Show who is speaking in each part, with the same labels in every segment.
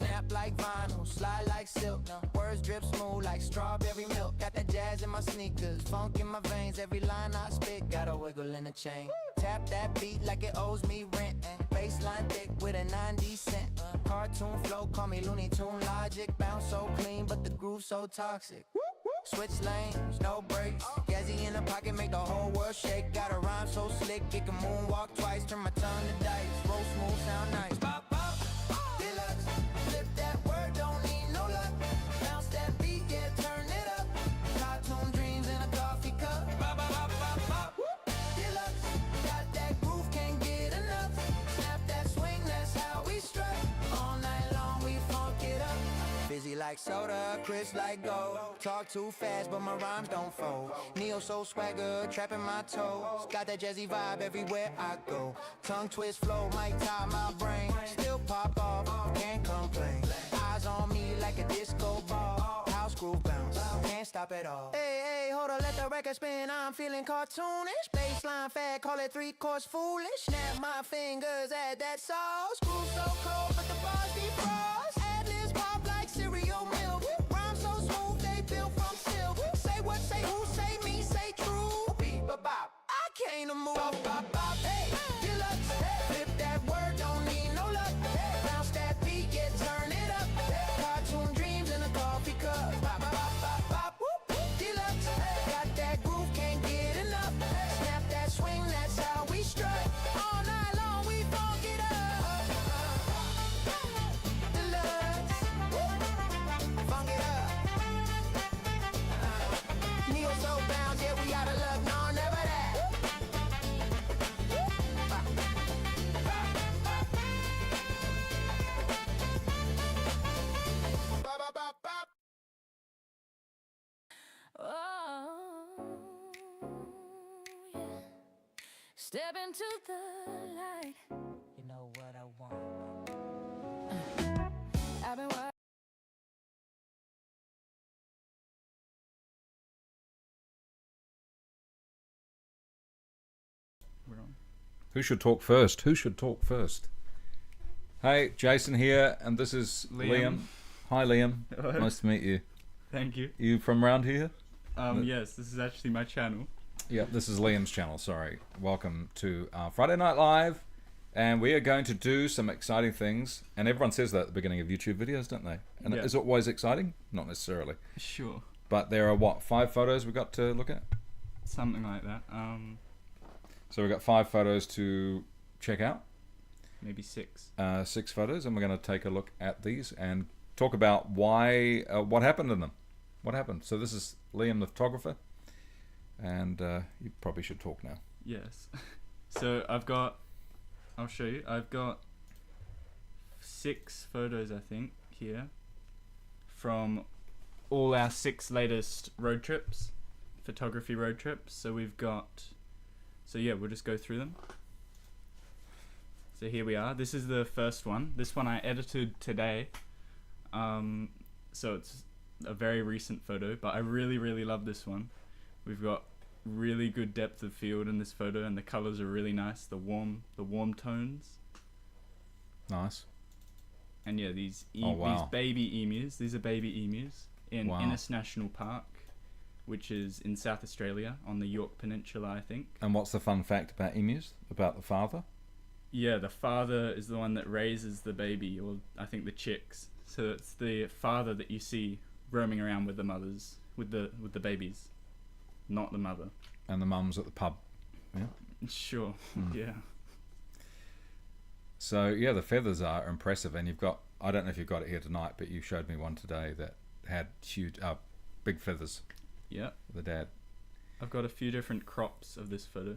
Speaker 1: snap like vinyl, slide like silk. Words drip smooth like strawberry milk. Got that jazz in my sneakers, funk in my veins. Every line I spit got a wiggle in the chain. Tap that beat like it owes me rent. Baseline thick with a 90 cent. Cartoon flow, call me Looney Tune Logic. Bounce so clean, but the groove so toxic. Switch lanes, no brakes. Gazzy in the pocket, make the whole world shake. Got a rhyme so slick, it can moonwalk twice. Turn my tongue to dice. Roll smooth, sound nice. Pop, pop, deluxe. Flip that word, don't need no luck. Bounce that beat, yeah, turn it up. Cartoon dreams in a coffee cup. Pop, pop, pop, pop, pop. Deluxe. Got that groove, can't get enough. Snap that swing, that's how we strut. All night long, we funk it up. Busy like soda, crisp like gold. Talk too fast, but my rhymes don't fold. Neo soul swagger, trapping my toes. Got that jazzy vibe everywhere I go. Tongue twist flow, might tie my brain. Still pop off, can't complain. Eyes on me like a disco ball. House groove bounce, can't stop at all. Hey, hey, hold on, let the record spin. I'm feeling cartoonish. Baseline fat, call it 3-course foolish. Snap my fingers, add that sauce. Groove so cold, but the bars defrost. Ad-libs pop like cereal milk. Rhyme so smooth, they built from silk. Say what, say who, say me, say true. Beep, bop, bop. I came to move. Bop, bop, bop. Hey, deluxe. Flip that word, don't need no luck. Bounce that beat, yeah, turn it up. Cartoon dreams in a coffee cup. Bop, bop, bop, bop. Whoop, deluxe. Got that groove, can't get enough. Snap that swing, that's how we strut. All night long, we funk it up. Deluxe. Funk it up. Neo so bounce, yeah, we out of luck. No, never that. Bop, bop, bop, bop.
Speaker 2: Oh, yeah. Step into the light.
Speaker 1: You know what I want.
Speaker 2: I've been working.
Speaker 3: Who should talk first? Who should talk first? Hey, Jason here, and this is Liam. Hi, Liam.
Speaker 4: Hello.
Speaker 3: Nice to meet you.
Speaker 4: Thank you.
Speaker 3: You from around here?
Speaker 4: Yes, this is actually my channel.
Speaker 3: Yeah, this is Liam's channel, sorry. Welcome to Friday Night Live, and we are going to do some exciting things, and everyone says that at the beginning of YouTube videos, don't they? And
Speaker 4: Yeah.
Speaker 3: is it always exciting? Not necessarily.
Speaker 4: Sure.
Speaker 3: But there are, what, 5 photos we've got to look at?
Speaker 4: Something like that.
Speaker 3: So we've got 5 photos to check out.
Speaker 4: Maybe 6.
Speaker 3: 6 photos, and we're going to take a look at these and talk about why, what happened in them. What happened? So this is Liam the photographer, and you probably should talk now.
Speaker 4: Yes. So I'll show you. I've got 6 photos, I think, here from all our 6 latest road trips, photography road trips. So we've got, so yeah, we'll just go through them. So here we are. This is the first one. This one I edited today. So it's a very recent photo, but I really, really love this one. We've got really good depth of field in this photo, and the colors are really nice. The warm tones.
Speaker 3: Nice.
Speaker 4: And yeah, these
Speaker 3: wow.
Speaker 4: these baby emus. These are baby emus in
Speaker 3: Wow.
Speaker 4: Innes National Park, which is in South Australia on the Yorke Peninsula, I think.
Speaker 3: And what's the fun fact about emus? About the father?
Speaker 4: Yeah, the father is the one that raises the baby, or I think the chicks. So it's the father that you see roaming around with the mothers, with the babies, not the mother.
Speaker 3: And the mum's at the pub. Yeah.
Speaker 4: Sure. Yeah.
Speaker 3: So yeah, the feathers are impressive, and you've got, I don't know if you've got it here tonight, but you showed me one today that had huge, big feathers.
Speaker 4: Yeah.
Speaker 3: The dad.
Speaker 4: I've got a few different crops of this photo.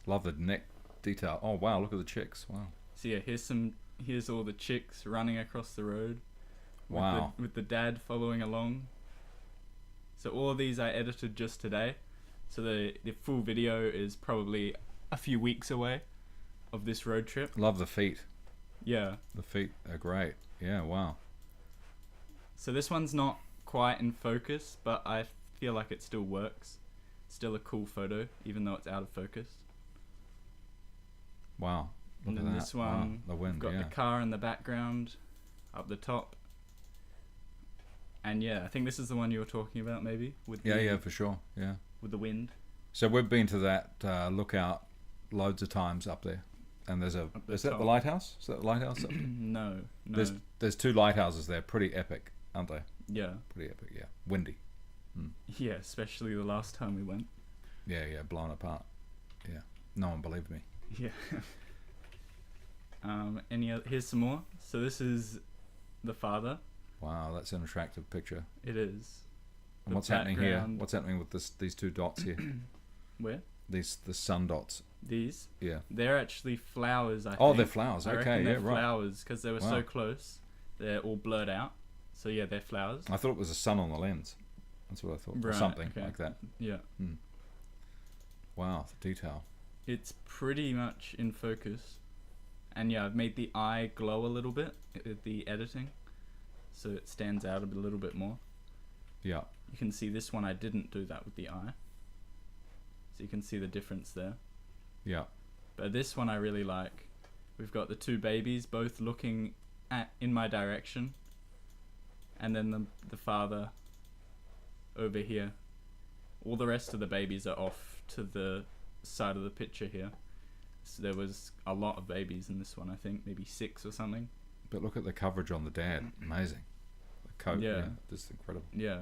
Speaker 3: Love the neck detail. Oh wow, look at the chicks. Wow.
Speaker 4: So yeah, here's all the chicks running across the road.
Speaker 3: Wow.
Speaker 4: With the dad following along. So all of these I edited just today. So the full video is probably a few weeks away of this road trip.
Speaker 3: Love the feet.
Speaker 4: Yeah.
Speaker 3: The feet are great. Yeah, wow.
Speaker 4: So this one's not quite in focus, but I feel like it still works. Still a cool photo, even though it's out of focus.
Speaker 3: Wow.
Speaker 4: And
Speaker 3: Look
Speaker 4: then
Speaker 3: at
Speaker 4: this
Speaker 3: that. Wow,
Speaker 4: one,
Speaker 3: the wind,
Speaker 4: we've got
Speaker 3: yeah.
Speaker 4: the car in the background, up the top. And yeah, I think this is the one you were talking about, maybe with
Speaker 3: Yeah,
Speaker 4: the,
Speaker 3: yeah, for sure. Yeah.
Speaker 4: with the wind.
Speaker 3: So we've been to that lookout loads of times up there, and there's a
Speaker 4: Up the
Speaker 3: is that the
Speaker 4: top.
Speaker 3: lighthouse? Is that the lighthouse? Up there?
Speaker 4: No, no.
Speaker 3: There's two lighthouses there, pretty epic, aren't they?
Speaker 4: Yeah,
Speaker 3: Pretty epic, yeah. Windy.
Speaker 4: yeah. Especially the last time we went.
Speaker 3: Yeah, yeah, blown apart. Yeah. No one believed me.
Speaker 4: Yeah. Any other? Here's some more. So this is the father.
Speaker 3: Wow, that's an attractive picture.
Speaker 4: It is.
Speaker 3: And
Speaker 4: The
Speaker 3: what's happening here?
Speaker 4: background-
Speaker 3: What's happening with these two dots here?
Speaker 4: Where?
Speaker 3: The sun dots.
Speaker 4: These?
Speaker 3: Yeah.
Speaker 4: They're actually flowers. I think.
Speaker 3: Oh, they're flowers.
Speaker 4: I
Speaker 3: Okay,
Speaker 4: reckon
Speaker 3: yeah,
Speaker 4: they're
Speaker 3: right.
Speaker 4: flowers because they were
Speaker 3: Wow.
Speaker 4: so close. They're all blurred out. So yeah, they're flowers.
Speaker 3: I thought it was a sun on the lens. That's what I thought. Or
Speaker 4: Right,
Speaker 3: something
Speaker 4: okay.
Speaker 3: like that.
Speaker 4: Yeah.
Speaker 3: Wow, the detail.
Speaker 4: It's pretty much in focus. And yeah, I've made the eye glow a little bit with the editing. So it stands out a little bit more.
Speaker 3: Yeah.
Speaker 4: You can see this one I didn't do that with the eye. So you can see the difference there.
Speaker 3: Yeah.
Speaker 4: But this one I really like. We've got the two babies both looking in my direction. And then the father over here. All the rest of the babies are off to the side of the picture here. So there was a lot of babies in this one, I think, maybe 6 or something.
Speaker 3: But look at the coverage on the dad. Amazing. The coat.
Speaker 4: Yeah.
Speaker 3: Yeah. Just incredible.
Speaker 4: Yeah.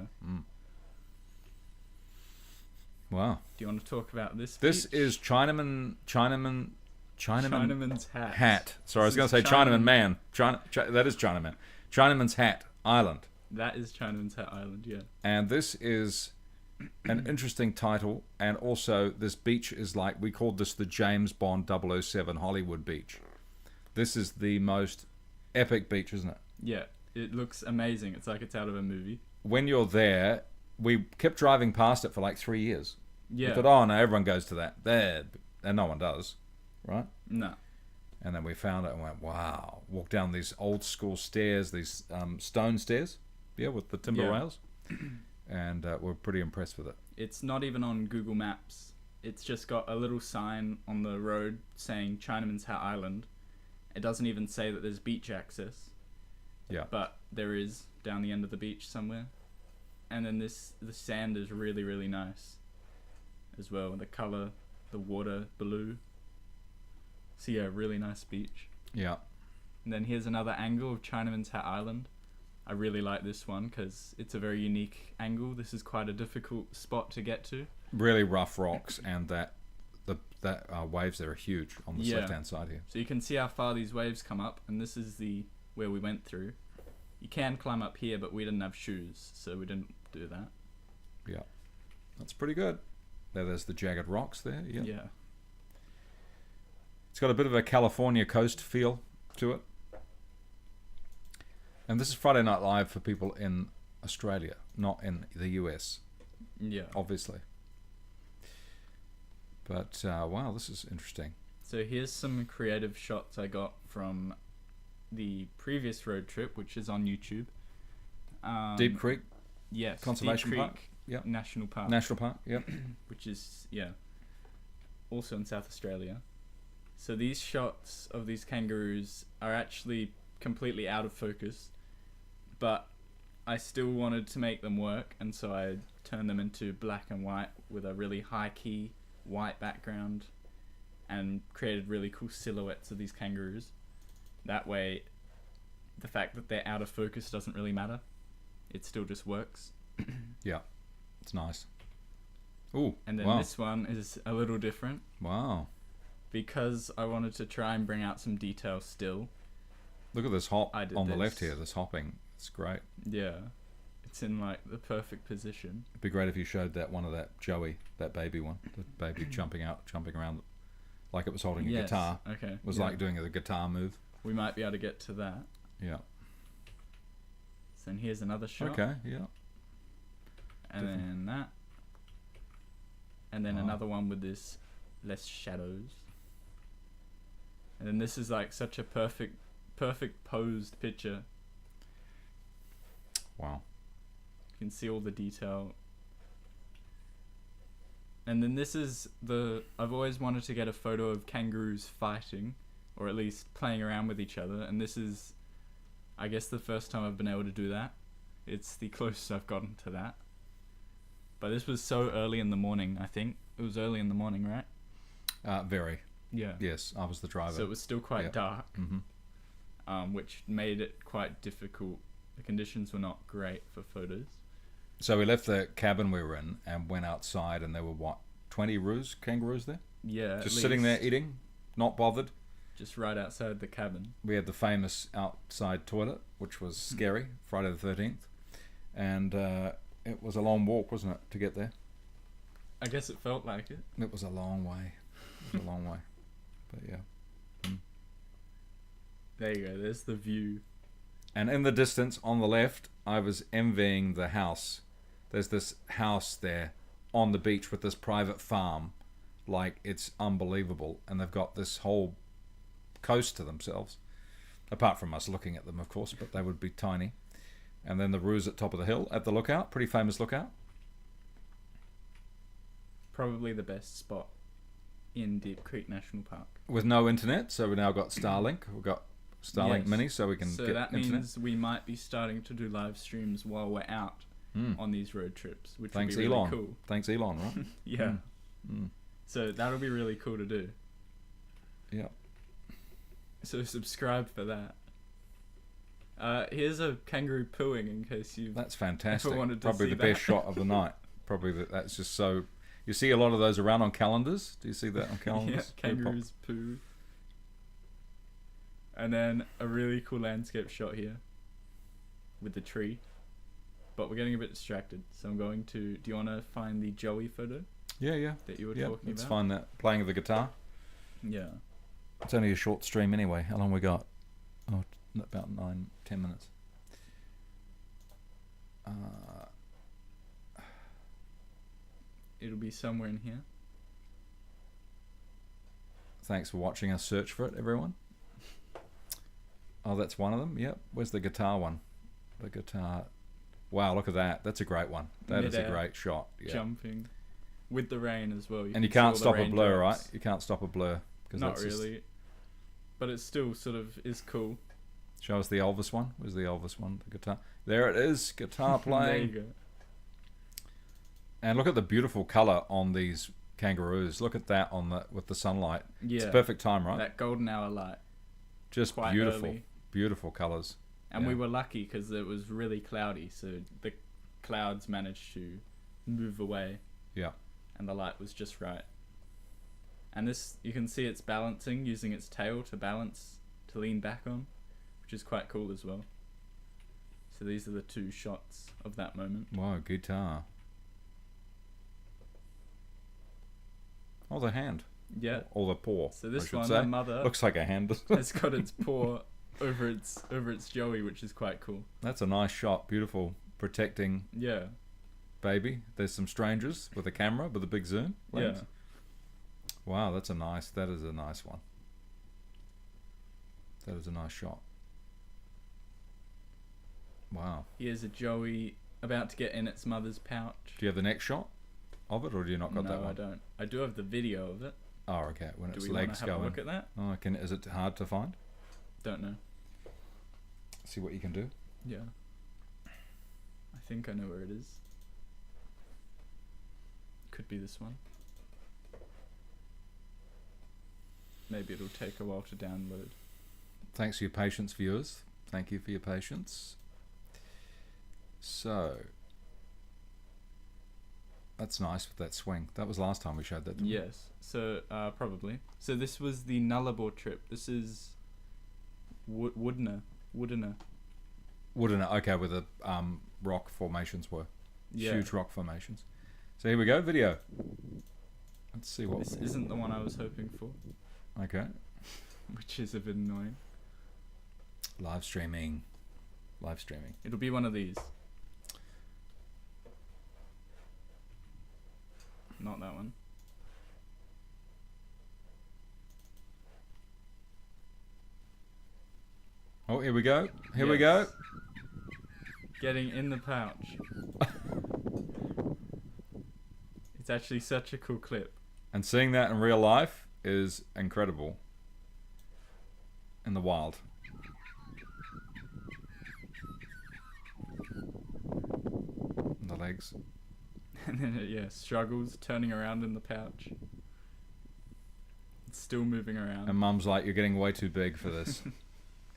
Speaker 3: Wow.
Speaker 4: Do you want to talk about this?
Speaker 3: This
Speaker 4: beach?
Speaker 3: is Chinaman
Speaker 4: Chinaman's hat.
Speaker 3: Hat. Sorry, I was
Speaker 4: This
Speaker 3: going to say
Speaker 4: is
Speaker 3: Chinaman man. That is Chinaman. Chinaman's Hat Island.
Speaker 4: That is Chinaman's Hat Island, yeah.
Speaker 3: And this is an interesting title. And also, this beach is like, we called this the James Bond 007 Hollywood Beach. This is the most epic beach, isn't it?
Speaker 4: Yeah, it looks amazing. It's like it's out of a movie.
Speaker 3: When you're there, we kept driving past it for like 3 years.
Speaker 4: Yeah.
Speaker 3: We thought, oh no, everyone goes to that. There. And no one does. Right?
Speaker 4: No.
Speaker 3: And then we found it and went, wow. Walked down these old school stairs, these stone stairs, yeah, with the timber
Speaker 4: Yeah.
Speaker 3: rails. And we're pretty impressed with it.
Speaker 4: It's not even on Google Maps. It's just got a little sign on the road saying Chinaman's Hat Island. It doesn't even say that there's beach access.
Speaker 3: Yeah.
Speaker 4: But there is down the end of the beach somewhere. And then the sand is really, really nice as well. The colour, the water, blue. So yeah, really nice beach.
Speaker 3: Yeah.
Speaker 4: And then here's another angle of Chinaman's Hat Island. I really like this one because it's a very unique angle. This is quite a difficult spot to get to.
Speaker 3: Really rough rocks, and that waves there are huge on this
Speaker 4: Yeah.
Speaker 3: left-hand side here.
Speaker 4: So you can see how far these waves come up, and this is where we went through. You can climb up here, but we didn't have shoes, so we didn't do that.
Speaker 3: Yeah. That's pretty good. There's the jagged rocks there. Yeah.
Speaker 4: Yeah.
Speaker 3: It's got a bit of a California coast feel to it. And this is Friday Night Live for people in Australia, not in the US,
Speaker 4: Yeah.
Speaker 3: obviously. But wow, this is interesting.
Speaker 4: So here's some creative shots I got from the previous road trip, which is on YouTube.
Speaker 3: Deep Creek
Speaker 4: Yes.
Speaker 3: Conservation
Speaker 4: Deep
Speaker 3: Park.
Speaker 4: Creek
Speaker 3: Yep.
Speaker 4: National Park.
Speaker 3: National Park. Yep.
Speaker 4: Which is, yeah, also in South Australia. So these shots of these kangaroos are actually completely out of focus, but I still wanted to make them work, and so I turned them into black and white with a really high key white background and created really cool silhouettes of these kangaroos. That way, the fact that they're out of focus doesn't really matter. It still just works.
Speaker 3: Yeah. It's nice. Ooh.
Speaker 4: And then
Speaker 3: wow.
Speaker 4: this one is a little different.
Speaker 3: Wow.
Speaker 4: Because I wanted to try and bring out some detail still.
Speaker 3: Look at this hop
Speaker 4: I did
Speaker 3: on the
Speaker 4: this.
Speaker 3: left here. This hopping. It's great.
Speaker 4: Yeah. It's in like the perfect position.
Speaker 3: It'd be great if you showed that one of that Joey, that baby one, the baby jumping around like it was holding a
Speaker 4: Yes,
Speaker 3: guitar.
Speaker 4: okay,
Speaker 3: It was
Speaker 4: yeah.
Speaker 3: like doing a guitar move.
Speaker 4: We might be able to get to that.
Speaker 3: Yeah.
Speaker 4: So then here's another shot.
Speaker 3: Okay. Yeah.
Speaker 4: And then that. And then
Speaker 3: Wow.
Speaker 4: another one with this less shadows. And then this is like such a perfect posed picture.
Speaker 3: Wow.
Speaker 4: You can see all the detail. And then this is I've always wanted to get a photo of kangaroos fighting, or at least playing around with each other. And this is, I guess, the first time I've been able to do that. It's the closest I've gotten to that. But this was so early in the morning, I think. It was early in the morning, right?
Speaker 3: Very.
Speaker 4: Yeah.
Speaker 3: Yes, I was the driver.
Speaker 4: So it was still quite
Speaker 3: Yep.
Speaker 4: dark,
Speaker 3: Mm-hmm.
Speaker 4: which made it quite difficult. The conditions were not great for photos.
Speaker 3: So we left the cabin we were in and went outside, and there were, what, 20 kangaroos there?
Speaker 4: Yeah. at
Speaker 3: Just sitting there
Speaker 4: least
Speaker 3: eating, not bothered.
Speaker 4: Just right outside the cabin.
Speaker 3: We had the famous outside toilet, which was scary, Friday the 13th. And it was a long walk, wasn't it, to get there?
Speaker 4: I guess it felt like it.
Speaker 3: It was a long way. It was a long way. But yeah.
Speaker 4: There you go. There's the view.
Speaker 3: And in the distance on the left, I was envying the house. There's this house there on the beach with this private farm. Like, it's unbelievable. And they've got this whole coast to themselves. Apart from us looking at them, of course, but they would be tiny. And then the roos at top of the hill at the lookout. Pretty famous lookout.
Speaker 4: Probably the best spot in Deep Creek National Park.
Speaker 3: With no internet, so we now got Starlink. We've got Starlink
Speaker 4: Yes.
Speaker 3: Mini, so we can
Speaker 4: So
Speaker 3: get
Speaker 4: that
Speaker 3: internet.
Speaker 4: means we might be starting to do live streams while we're out on these road trips, which
Speaker 3: Thanks,
Speaker 4: would be
Speaker 3: Elon.
Speaker 4: really cool.
Speaker 3: Thanks, Elon, right?
Speaker 4: Yeah.
Speaker 3: Mm.
Speaker 4: So that'll be really cool to do.
Speaker 3: Yeah.
Speaker 4: So subscribe for that. Here's a kangaroo pooing in case you.
Speaker 3: That's fantastic.
Speaker 4: wanted to
Speaker 3: Probably
Speaker 4: see
Speaker 3: the best
Speaker 4: that.
Speaker 3: shot of the night. Probably that's just so. You see a lot of those around on calendars. Do you see that on
Speaker 4: Yeah,
Speaker 3: calendars?
Speaker 4: kangaroos poo. And then a really cool landscape shot here with the tree. But we're getting a bit distracted, so I'm going to. Do you want to find the Joey photo
Speaker 3: Yeah.
Speaker 4: that you were
Speaker 3: Yeah,
Speaker 4: talking
Speaker 3: let's
Speaker 4: about?
Speaker 3: find that. Playing the guitar.
Speaker 4: Yeah.
Speaker 3: It's only a short stream anyway. How long we got? Oh, about 9-10 minutes.
Speaker 4: It'll be somewhere in here.
Speaker 3: Thanks for watching us search for it, everyone. Oh, that's one of them. Yep. Where's the guitar one? The guitar. Wow, look at that. That's a great one. That is a
Speaker 4: Midair,
Speaker 3: great shot. Yeah.
Speaker 4: Jumping. With the rain as well.
Speaker 3: And you
Speaker 4: can see
Speaker 3: can't
Speaker 4: all the
Speaker 3: stop a blur, right?
Speaker 4: raindrops.
Speaker 3: You can't stop a blur.
Speaker 4: Not really. But it still sort of is cool.
Speaker 3: Show us the Elvis one. Where's the Elvis one? The guitar. There it is. Guitar
Speaker 4: There
Speaker 3: playing.
Speaker 4: you go.
Speaker 3: And look at the beautiful color on these kangaroos. Look at that on the with the sunlight.
Speaker 4: Yeah.
Speaker 3: It's perfect time, right?
Speaker 4: That golden hour light.
Speaker 3: Just
Speaker 4: quite
Speaker 3: beautiful,
Speaker 4: early.
Speaker 3: beautiful colors.
Speaker 4: And we
Speaker 3: Yeah.
Speaker 4: were lucky because it was really cloudy, so the clouds managed to move away.
Speaker 3: Yeah.
Speaker 4: And the light was just right. And this, you can see it's balancing, using its tail to balance, to lean back on, which is quite cool as well. So these are the two shots of that moment.
Speaker 3: Wow, guitar. Oh, the hand.
Speaker 4: Yeah.
Speaker 3: Or the paw.
Speaker 4: So
Speaker 3: I
Speaker 4: this
Speaker 3: should
Speaker 4: one,
Speaker 3: say.
Speaker 4: the mother
Speaker 3: Looks like a hand.
Speaker 4: has got its paw over its Joey, which is quite cool.
Speaker 3: That's a nice shot. Beautiful. Protecting
Speaker 4: Yeah.
Speaker 3: baby. There's some strangers with a camera with a big zoom lens.
Speaker 4: Yeah.
Speaker 3: Wow, that is a nice one. That is a nice shot. Wow.
Speaker 4: Here's a Joey about to get in its mother's pouch.
Speaker 3: Do you have the next shot of it, or do you not got
Speaker 4: No,
Speaker 3: that one?
Speaker 4: I don't. I do have the video of it.
Speaker 3: Oh, okay. When
Speaker 4: Do
Speaker 3: its
Speaker 4: we want
Speaker 3: legs
Speaker 4: to have
Speaker 3: go
Speaker 4: a look
Speaker 3: in.
Speaker 4: at that?
Speaker 3: Oh, is it hard to find?
Speaker 4: Don't know.
Speaker 3: See what you can do.
Speaker 4: Yeah. I think I know where it is. Could be this one. Maybe it'll take a while to download.
Speaker 3: Thanks for your patience, viewers. Thank you for your patience. So, that's nice with that swing. That was last time we showed that. didn't we?
Speaker 4: Yes. So probably. So this was the Nullarbor trip. This is Woodner.
Speaker 3: Wouldn't it? Okay, where the rock formations were.
Speaker 4: Yeah.
Speaker 3: Huge rock formations. So here we go, video. Let's see what.
Speaker 4: This isn't the one I was hoping for,
Speaker 3: Okay.
Speaker 4: which is a bit annoying.
Speaker 3: Live streaming. Live streaming.
Speaker 4: It'll be one of these. Not that one.
Speaker 3: Oh, here we go. Here we go.
Speaker 4: Yes. Getting in the pouch. It's actually such a cool clip.
Speaker 3: And seeing that in real life is incredible. in the wild. The legs.
Speaker 4: And then it struggles turning around in the pouch. It's still moving around.
Speaker 3: And Mum's like, "You're getting way too big for this."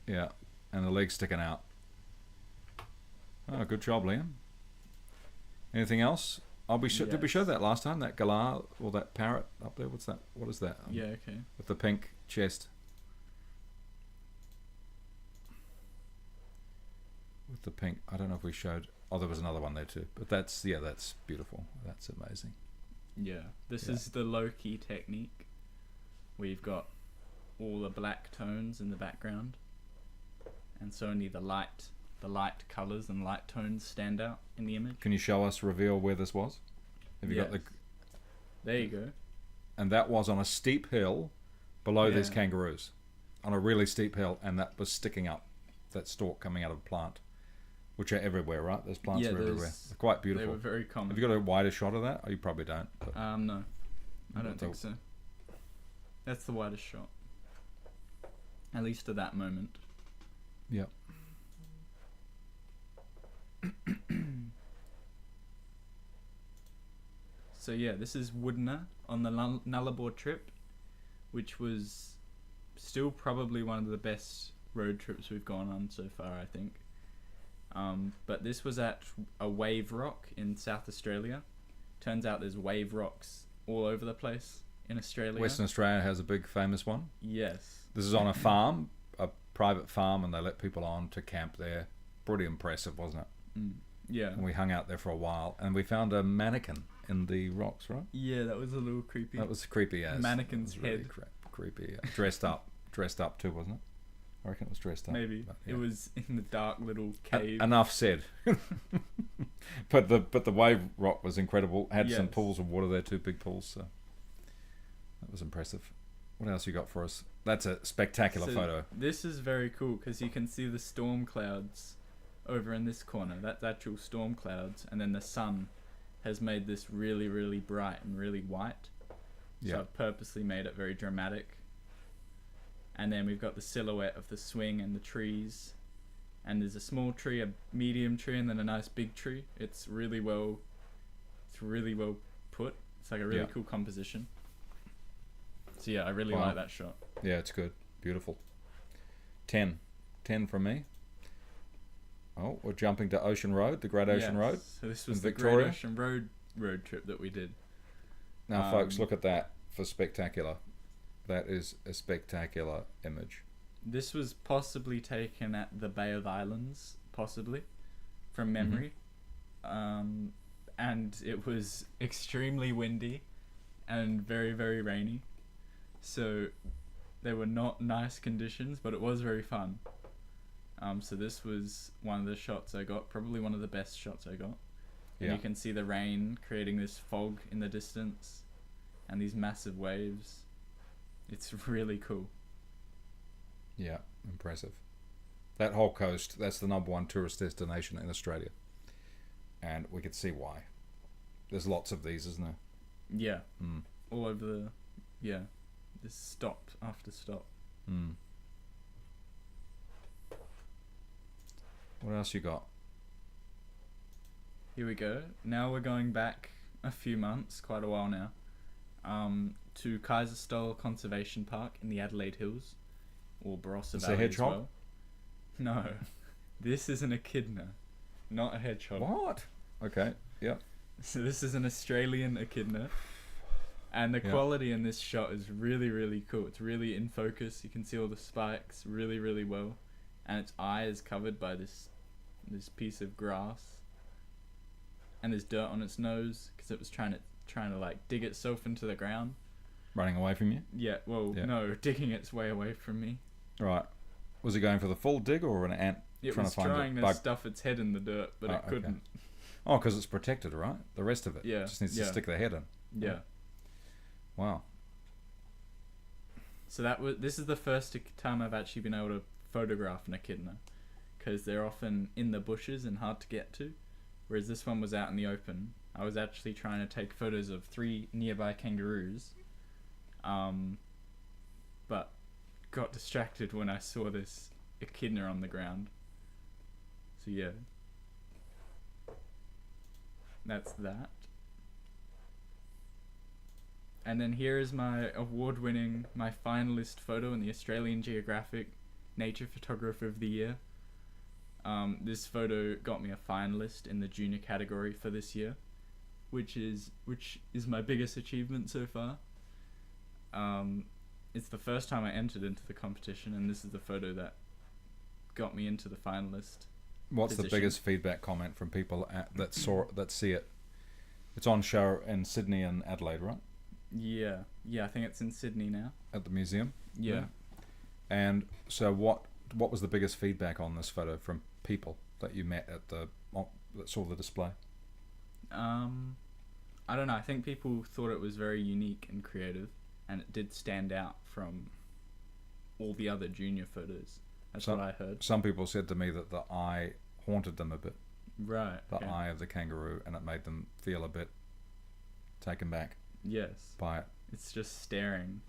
Speaker 3: Yeah, and the leg's sticking out. Oh, good job, Liam. Anything else? Did we show that last time? That galah or that parrot up there? What's that? What is that?
Speaker 4: Yeah, okay.
Speaker 3: With the pink chest. With the pink. I don't know if we showed. Oh, there was another one there too. But that's beautiful. That's amazing.
Speaker 4: Yeah, this is the low-key technique. We've got all the black tones in the background, and so only the light colors and light tones stand out in the image.
Speaker 3: Can you reveal where this was? Have you got the?
Speaker 4: There you go.
Speaker 3: And that was on a steep hill below these kangaroos, on a really steep hill, and that was sticking up, that stalk coming out of a plant, which are everywhere, right? Those plants are everywhere. They're quite beautiful.
Speaker 4: They were very common.
Speaker 3: Have you got a wider shot of that? Oh, you probably don't. But
Speaker 4: No, I don't think so. That's the widest shot, at least at that moment.
Speaker 3: Yep.
Speaker 4: So yeah, this is Woodner on the Nullarbor trip, which was still probably one of the best road trips we've gone on so far, I think. But this was at a wave rock in South Australia. Turns out there's wave rocks all over the place in Australia.
Speaker 3: Western Australia has a big famous one.
Speaker 4: Yes.
Speaker 3: This is on a farm, a private farm, and they let people on to camp there. Pretty impressive, wasn't it?
Speaker 4: Yeah.
Speaker 3: And we hung out there for a while, and we found a mannequin in the rocks, right?
Speaker 4: Yeah, that was a little creepy.
Speaker 3: That was creepy as.
Speaker 4: Mannequin's
Speaker 3: really
Speaker 4: head.
Speaker 3: Creepy. Dressed up too, wasn't it? I reckon it was dressed up.
Speaker 4: Maybe.
Speaker 3: But,
Speaker 4: It was in the dark little cave.
Speaker 3: Enough said. but the wave rock was incredible. Had some pools of water there too, big pools. So that was impressive. What else you got for us? That's a spectacular photo.
Speaker 4: This is very cool because you can see the storm clouds over in this corner. That's actual storm clouds, and then the sun has made this really, really bright and really white. So I've purposely made it very dramatic. And then we've got the silhouette of the swing and the trees. And there's a small tree, a medium tree, and then a nice big tree. It's really well put. It's like a really cool composition. So yeah, I really like that shot.
Speaker 3: Yeah, it's good. Beautiful. 10 from me. Oh, we're jumping to Ocean Road, the Great Ocean Road.
Speaker 4: So this was
Speaker 3: in
Speaker 4: the
Speaker 3: Victoria.
Speaker 4: Great Ocean Road trip that we did.
Speaker 3: Now, folks, look at that for spectacular. That is a spectacular image.
Speaker 4: This was possibly taken at the Bay of Islands, possibly, from memory. And it was extremely windy and very, very rainy. So they were not nice conditions, but it was very fun. So this was one of the shots I got, probably one of the best shots I got. And you can see the rain creating this fog in the distance and these massive waves. It's really cool.
Speaker 3: Yeah, impressive. That whole coast, that's the #1 tourist destination in Australia. And we could see why. There's lots of these, isn't there?
Speaker 4: Yeah. All over the... Yeah. Just stop after stop.
Speaker 3: What else you got?
Speaker 4: Here we go. Now we're going back a few months, quite a while now, to Kaiserstuhl Conservation Park in the Adelaide Hills, or Barossa Valley as well. No, this is an echidna, not a hedgehog.
Speaker 3: What? Okay, yep.
Speaker 4: So this is an Australian echidna, and the quality in this shot is really, really cool. It's really in focus. You can see all the spikes really, really well, and its eye is covered by this piece of grass, and there's dirt on its nose because it was trying to like dig itself into the ground.
Speaker 3: Running away from you?
Speaker 4: Yeah, well, no, digging its way away from me.
Speaker 3: Right. Was it going for the full dig or an ant
Speaker 4: trying to find a bug? It was trying to stuff its head in the dirt, but it couldn't.
Speaker 3: Oh, because it's protected, right? The rest of it.
Speaker 4: Yeah.
Speaker 3: Just needs to stick their head in.
Speaker 4: Yeah.
Speaker 3: Wow.
Speaker 4: So this is the first time I've actually been able to photograph an echidna, because they're often in the bushes and hard to get to, whereas this one was out in the open. I was actually trying to take photos of 3 nearby kangaroos, but got distracted when I saw this echidna on the ground. So yeah, that's that. And then here is my award-winning, my finalist photo in the Australian Geographic Nature Photographer of the Year. This photo got me a finalist in the junior category for this year, which is my biggest achievement so far. It's the first time I entered into the competition, and this is the photo that got me into the finalist.
Speaker 3: What's the
Speaker 4: position.
Speaker 3: biggest feedback comment from people that see it? It's on show in Sydney and Adelaide, right?
Speaker 4: Yeah, I think it's in Sydney now.
Speaker 3: At the museum.
Speaker 4: Yeah.
Speaker 3: And so, what was the biggest feedback on this photo from people that you met at that saw the display?
Speaker 4: I don't know. I think people thought it was very unique and creative, and it did stand out from all the other junior photos. That's what I heard.
Speaker 3: Some people said to me that the eye haunted them a bit.
Speaker 4: Right.
Speaker 3: The
Speaker 4: okay.
Speaker 3: eye of the kangaroo, and it made them feel a bit taken back
Speaker 4: Yes.
Speaker 3: by it.
Speaker 4: It's just staring.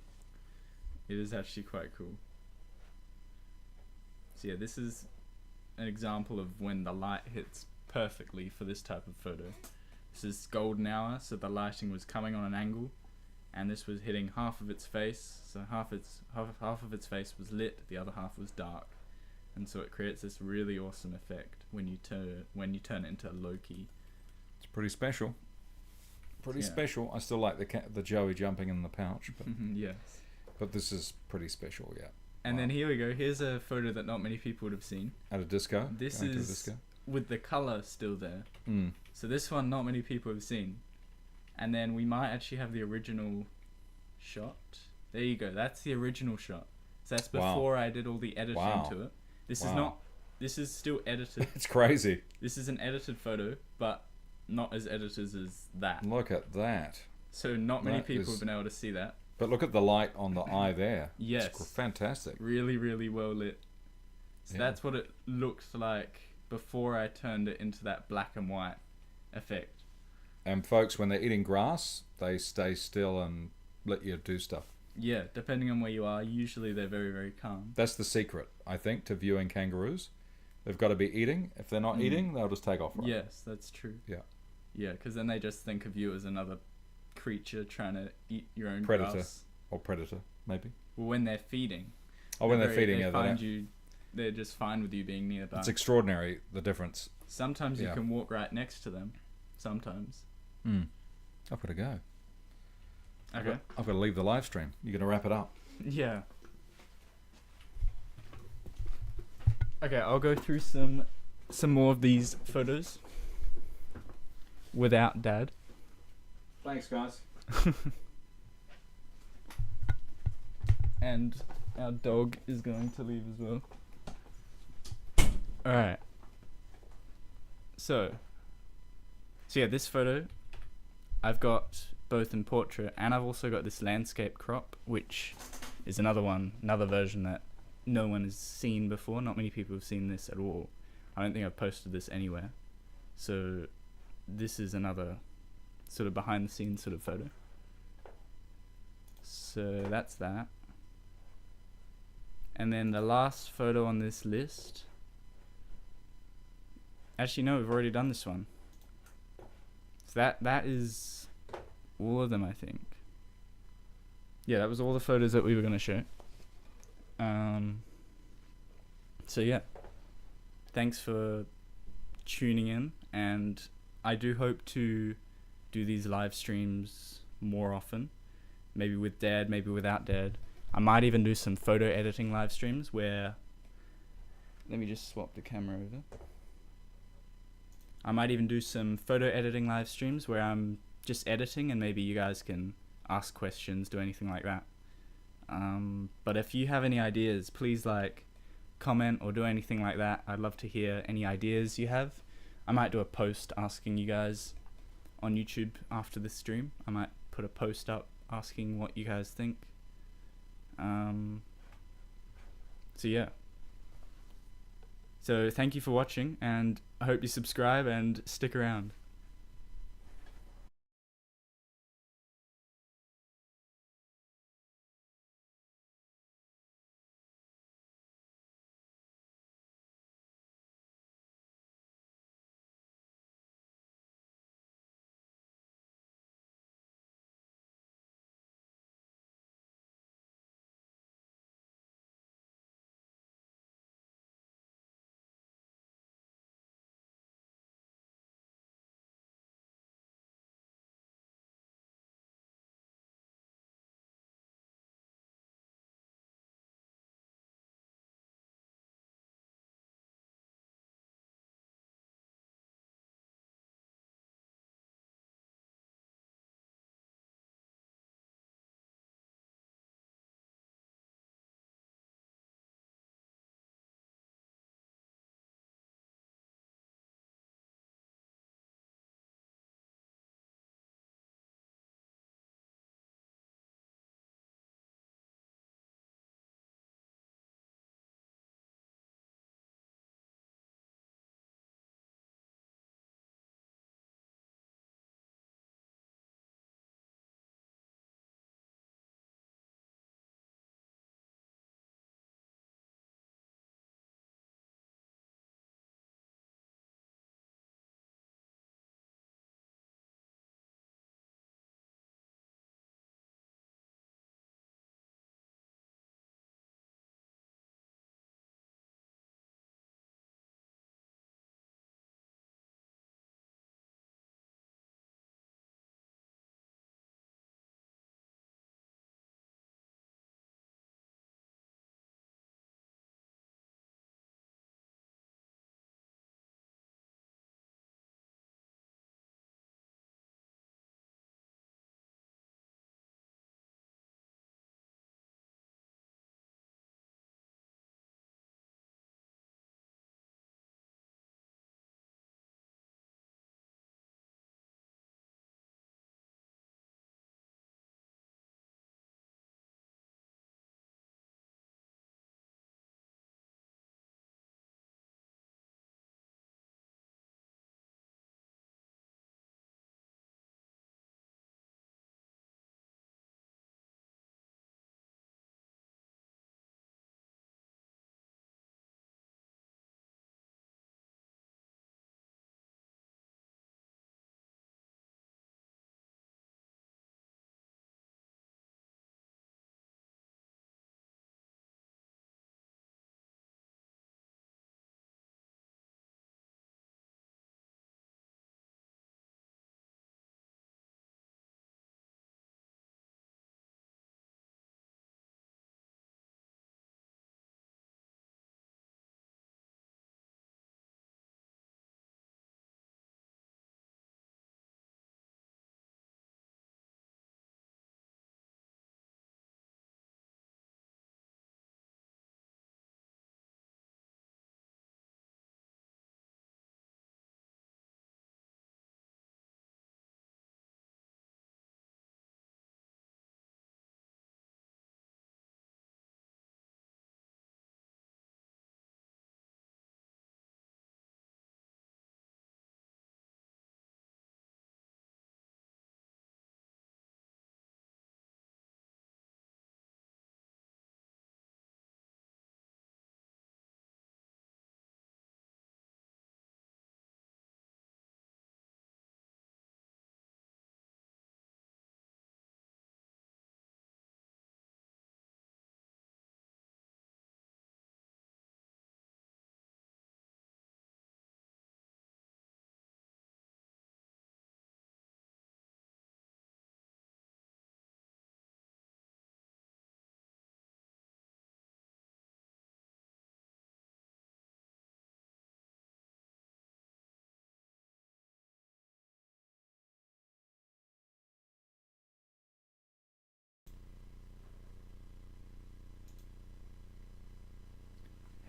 Speaker 4: It is actually quite cool. So yeah, this is an example of when the light hits perfectly for this type of photo. This is golden hour, so the lighting was coming on an angle, and this was hitting half of its face. So half of its face was lit, the other half was dark, and so it creates this really awesome effect when you turn it into Loki.
Speaker 3: It's pretty special. Pretty
Speaker 4: Yeah.
Speaker 3: special. I still like the Joey jumping in the pouch,
Speaker 4: Yes.
Speaker 3: but this is pretty special. Yeah.
Speaker 4: And
Speaker 3: Wow.
Speaker 4: then here we go. Here's a photo that not many people would have seen.
Speaker 3: At a disco.
Speaker 4: This
Speaker 3: Going to a
Speaker 4: is
Speaker 3: disco?
Speaker 4: with the color still there.
Speaker 3: Mm.
Speaker 4: So this one not many people have seen. And then we might actually have the original shot. There you go. That's the original shot. So that's
Speaker 3: Wow.
Speaker 4: before I did all the editing
Speaker 3: Wow.
Speaker 4: to it. This
Speaker 3: Wow.
Speaker 4: is not. This is still edited.
Speaker 3: It's crazy.
Speaker 4: This is an edited photo, but not as edited as that.
Speaker 3: Look at that.
Speaker 4: So not many
Speaker 3: That
Speaker 4: people
Speaker 3: is-
Speaker 4: have been able to see that.
Speaker 3: But look at the light on the eye there.
Speaker 4: Yes.
Speaker 3: It's fantastic.
Speaker 4: Really, really well lit. So
Speaker 3: Yeah.
Speaker 4: that's what it looked like before I turned it into that black and white effect.
Speaker 3: And folks, when they're eating grass, they stay still and let you do stuff.
Speaker 4: Yeah, depending on where you are, usually they're very, very calm.
Speaker 3: That's the secret, I think, to viewing kangaroos. They've got to be eating. If they're not eating, they'll just take off. Right?
Speaker 4: Yes, that's true.
Speaker 3: Yeah.
Speaker 4: Yeah, because then they just think of you as another creature trying to eat your own
Speaker 3: Predator.
Speaker 4: grass.
Speaker 3: Or predator, maybe.
Speaker 4: Well, when they're feeding.
Speaker 3: Oh, when they're feeding,
Speaker 4: they
Speaker 3: yeah.
Speaker 4: find you. They're just fine with you being nearby.
Speaker 3: It's extraordinary, the difference.
Speaker 4: Sometimes you
Speaker 3: Yeah.
Speaker 4: can walk right next to them. Sometimes.
Speaker 3: Mm. I've got to go.
Speaker 4: Okay.
Speaker 3: I've got to leave the live stream. You're going to wrap it up.
Speaker 4: Yeah. Okay, I'll go through some more of these photos without Dad.
Speaker 3: Thanks, guys.
Speaker 4: And our dog is going to leave as well. Alright. So yeah, this photo I've got both in portrait, and I've also got this landscape crop, which is another version that no one has seen before. Not many people have seen this at all. I don't think I've posted this anywhere. So this is another sort of behind the scenes sort of photo. So that's that. And then the last photo on this list. Actually, no, we've already done this one. So that is all of them, I think. Yeah, that was all the photos that we were going to show. So yeah, thanks for tuning in, and I do hope to do these live streams more often. Maybe with Dad, maybe without Dad. I might even do some photo editing live streams where... Let me just swap the camera over. I might even do some photo editing live streams where I'm just editing and maybe you guys can ask questions, do anything like that. But if you have any ideas, please comment or do anything like that. I'd love to hear any ideas you have. I might do a post asking you guys on YouTube after this stream. I might put a post up asking what you guys think. So yeah. So thank you for watching, and I hope you subscribe and stick around.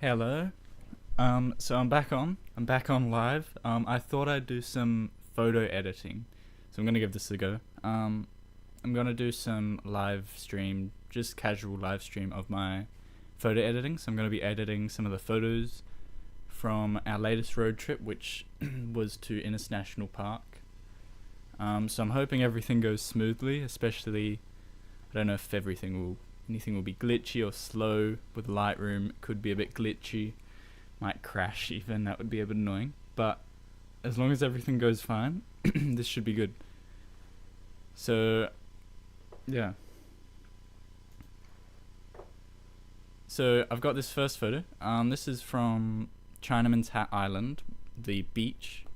Speaker 4: Hello. So I'm back on. I'm back on live. I thought I'd do some photo editing, so I'm gonna give this a go. I'm gonna do some live stream, just casual live stream of my photo editing. So I'm gonna be editing some of the photos from our latest road trip, which was to Innis National Park. So I'm hoping everything goes smoothly, especially I don't know if anything will be glitchy or slow with Lightroom. It could be a bit glitchy, might crash even, that would be a bit annoying. But as long as everything goes fine, this should be good. So, yeah. So I've got this first photo. This is from Chinaman's Hat Island, the beach.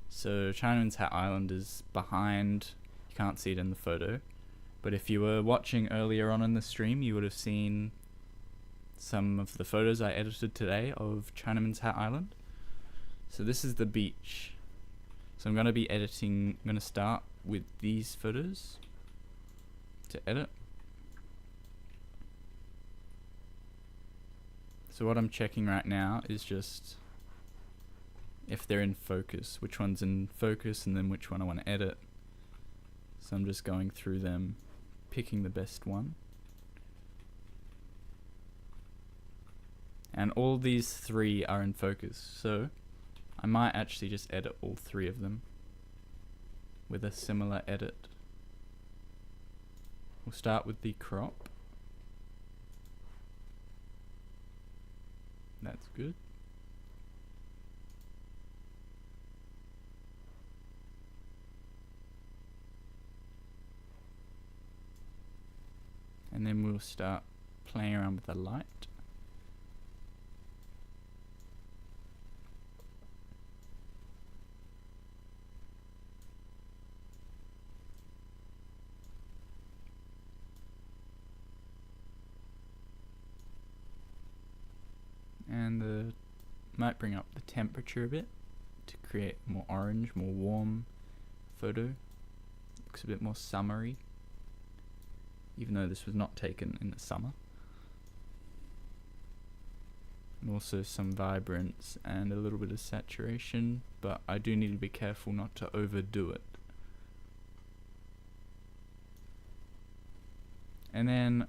Speaker 4: So Chinaman's Hat Island is behind, you can't see it in the photo. But if you were watching earlier on in the stream, you would have seen some of the photos I edited today of Chinaman's Hat Island. So this is the beach. So I'm going to start with these photos to edit. So what I'm checking right now is just if they're in focus, which one's in focus and then which one I want to edit. So I'm just going through them, picking the best one. And all these three are in focus, so I might actually just edit all three of them with a similar edit. We'll start with the crop. That's good. And then we'll start playing around with the light. And might bring up the temperature a bit to create more orange, more warm photo. Looks a bit more summery, even though this was not taken in the summer. And also some vibrance and a little bit of saturation, but I do need to be careful not to overdo it. And then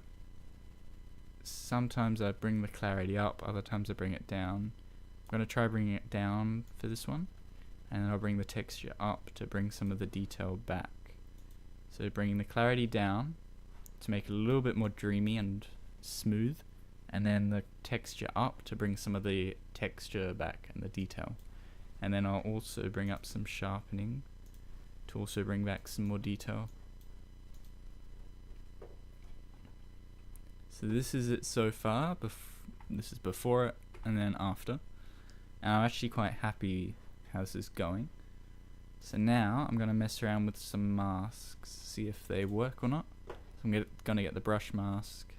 Speaker 4: sometimes I bring the clarity up, other times I bring it down. I'm going to try bringing it down for this one, and then I'll bring the texture up to bring some of the detail back. So bringing the clarity down to make it a little bit more dreamy and smooth, and then the texture up to bring some of the texture back and the detail. And then I'll also bring up some sharpening to also bring back some more detail. So this is it so far. This is before it and then after. And I'm actually quite happy how this is going. So now I'm going to mess around with some masks, see if they work or not. So I'm going to get the brush mask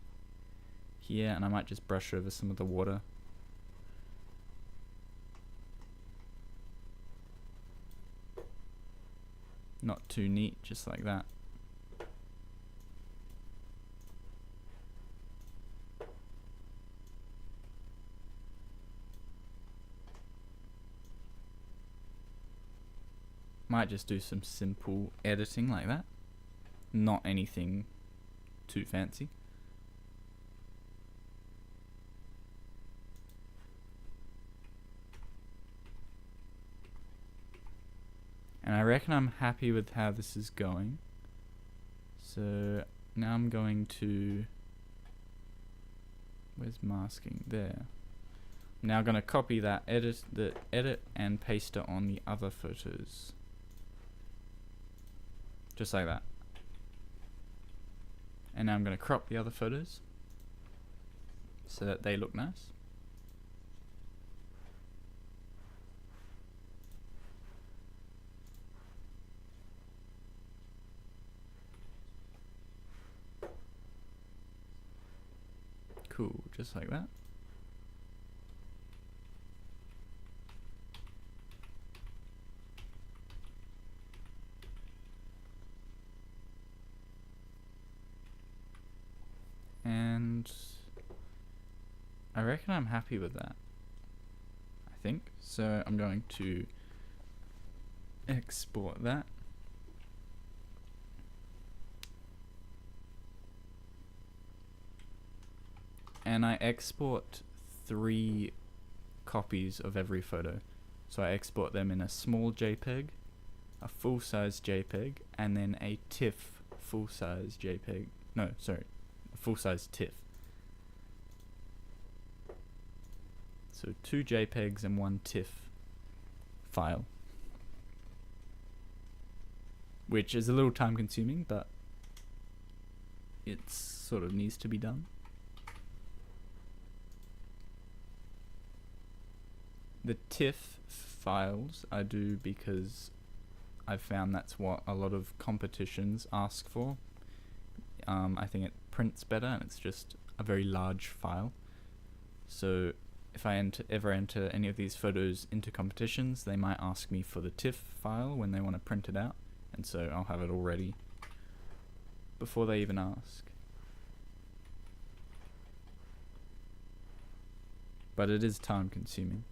Speaker 4: here, and I might just brush over some of the water. Not too neat, just like that. Might just do some simple editing like that. Not anything too fancy. And I reckon I'm happy with how this is going. So now I'm going to... Where's masking? There. I'm now going to copy that edit and paste it on the other photos. Just like that. And now I'm going to crop the other photos so that they look nice. Cool, just like that. And I reckon I'm happy with that. think. So I'm going to export that. And I export 3 copies of every photo. So I export them in a small JPEG, a full-size JPEG, and then a TIFF full-size JPEG. No, sorry, a full-size TIFF. So 2 JPEGs and 1 TIFF file, which is a little time-consuming, but it sort of needs to be done. The TIFF files I do because I've found that's what a lot of competitions ask for. I think it prints better and it's just a very large file. So if I ever enter any of these photos into competitions, they might ask me for the TIFF file when they want to print it out, and so I'll have it all ready before they even ask. But it is time consuming.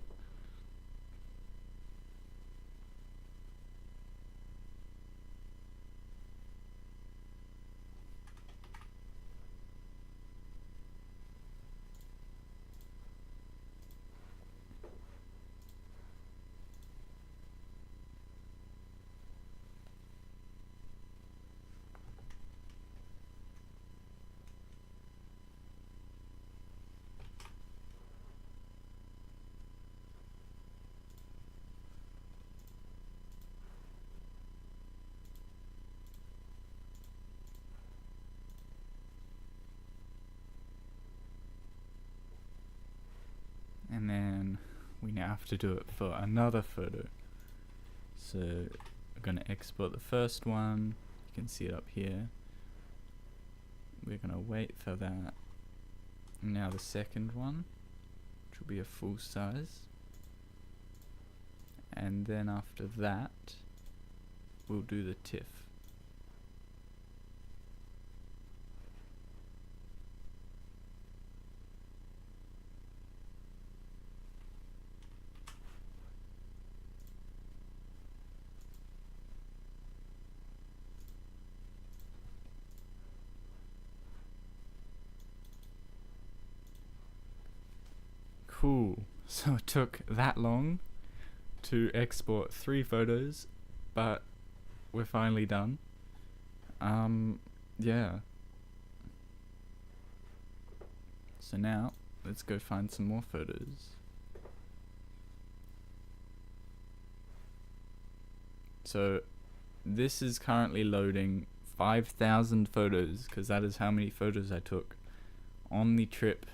Speaker 4: And then we now have to do it for another photo. So I'm going to export the first one. You can see it up here. We're going to wait for that. Now the second one, which will be a full size. And then after that, we'll do the TIFF. Cool. So it took that long to export 3 photos, but we're finally done. Yeah. So now, let's go find some more photos. So, this is currently loading 5,000 photos, because that is how many photos I took on the trip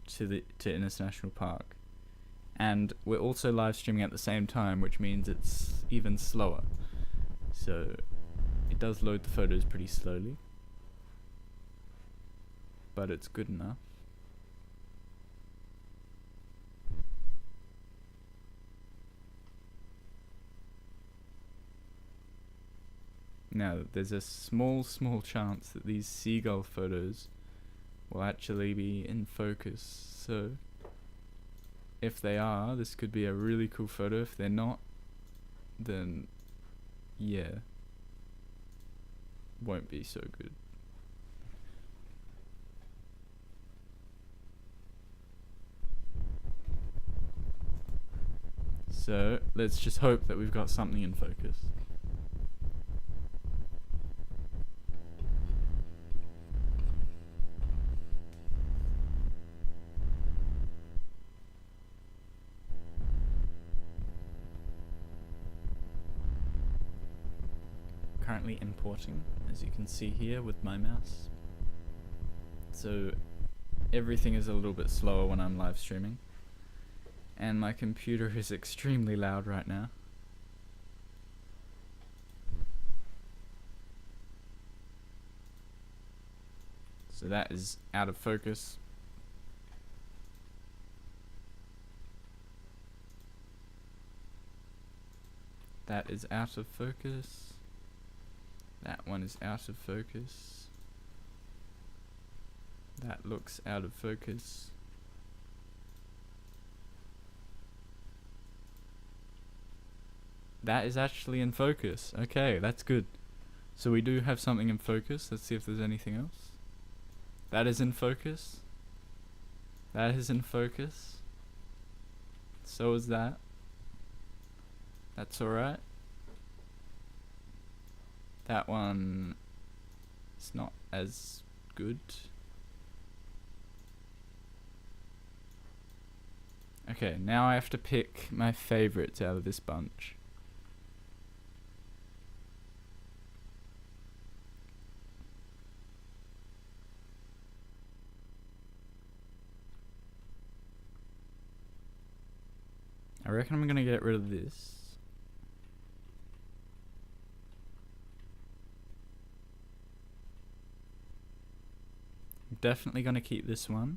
Speaker 4: to Innes National Park. And we're also live streaming at the same time, which means it's even slower. So it does load the photos pretty slowly, but it's good enough. Now, there's a small chance that these seagull photos will actually be in focus, so if they are, this could be a really cool photo. If they're not, then yeah, won't be so good. So let's just hope that we've got something in focus. Currently importing, as you can see here with my mouse. So everything is a little bit slower when I'm live streaming, and my computer is extremely loud right now. So that is out of focus. That is out of focus. That one is out of focus. That looks out of focus. that is actually in focus. Okay, that's good. So we do have something in focus. Let's see if there's anything else. That is in focus. That is in focus. So is that. That's alright. That one is not as good. Okay, now I have to pick my favorites out of this bunch. I reckon I'm gonna get rid of this. I'm definitely gonna keep this one.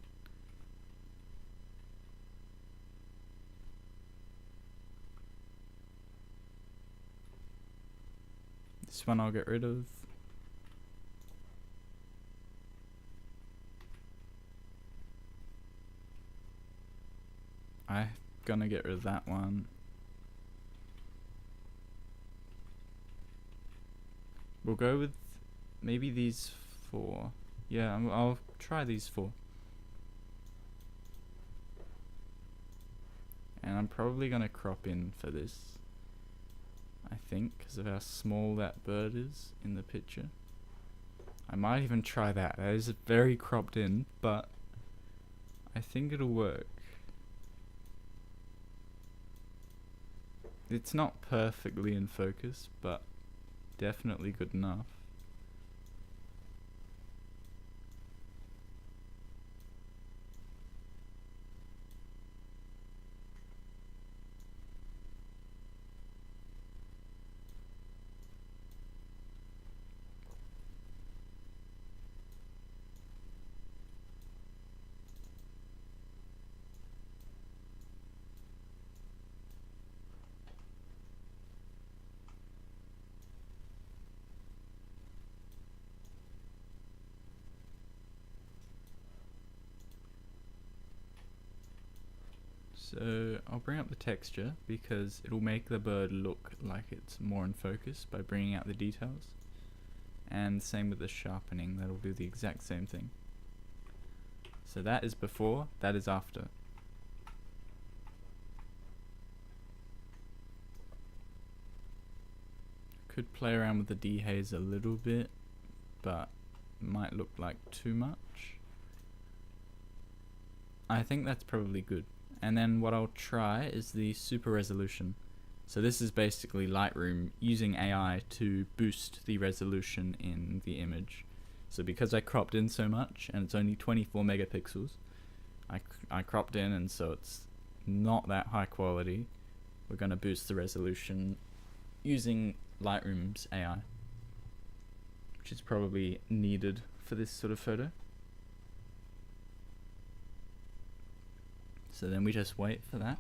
Speaker 4: This one I'll get rid of. I'm gonna get rid of that one. We'll go with maybe these 4. Yeah, I'll try these 4. And I'm probably gonna crop in for this. I think, because of how small that bird is in the picture. I might even try that. That is very cropped in, but I think it'll work. It's not perfectly in focus, but definitely good enough. So I'll bring up the texture because it'll make the bird look like it's more in focus by bringing out the details. And same with the sharpening, that'll do the exact same thing. So that is before, that is after. Could play around with the dehaze a little bit, but might look like too much. I think that's probably good. And then what I'll try is the super resolution. So this is basically Lightroom using AI to boost the resolution in the image. So because I cropped in so much and it's only 24 megapixels, I cropped in, and so it's not that high quality. We're going to boost the resolution using Lightroom's AI, which is probably needed for this sort of photo. So then we just wait for that.